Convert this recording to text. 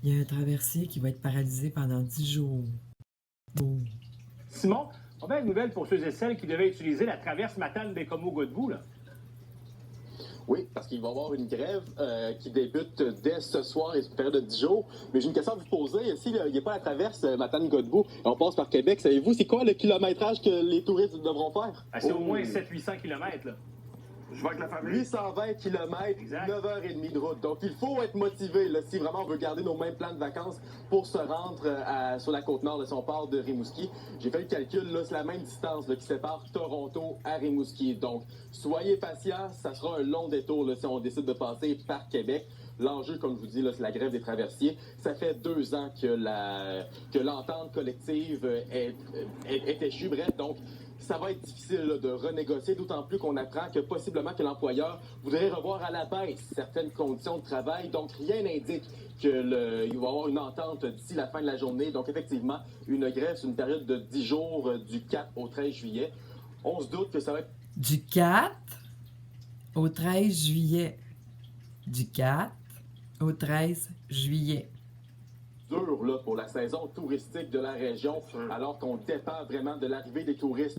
Il y a un traversier qui va être paralysé pendant 10 jours. Oh. Simon, on a une nouvelle pour ceux et celles qui devaient utiliser la traverse Matane-Bécomo-Godbout, là. Oui, parce qu'il va y avoir une grève qui débute dès ce soir et sur une période de 10 jours. Mais j'ai une question à vous poser. S'il n'y a pas la traverse Matane-Godbout, on passe par Québec, savez-vous c'est quoi le kilométrage que les touristes devront faire? C'est au moins 700-800 km, là. Je vais avec la famille. 820 km, Exact. 9h30 de route. Donc, il faut être motivé là, si vraiment on veut garder nos mêmes plans de vacances pour se rendre sur la Côte-Nord de son port de Rimouski. J'ai fait le calcul, là, c'est la même distance là, qui sépare Toronto à Rimouski. Donc, soyez patients, ça sera un long détour là, si on décide de passer par Québec. L'enjeu, comme je vous dis, là, c'est la grève des traversiers. Ça fait 2 ans que l'entente collective est échue. Bref, donc, ça va être difficile là, de renégocier, d'autant plus qu'on apprend que possiblement que l'employeur voudrait revoir à la baisse certaines conditions de travail. Donc, rien n'indique qu'il va y avoir une entente d'ici la fin de la journée. Donc, effectivement, une grève sur une période de 10 jours du 4 au 13 juillet. On se doute que ça va être... Du 4 au 13 juillet. Du 4 au 13 juillet. dur là, pour la saison touristique de la région, alors qu'on dépend vraiment de l'arrivée des touristes.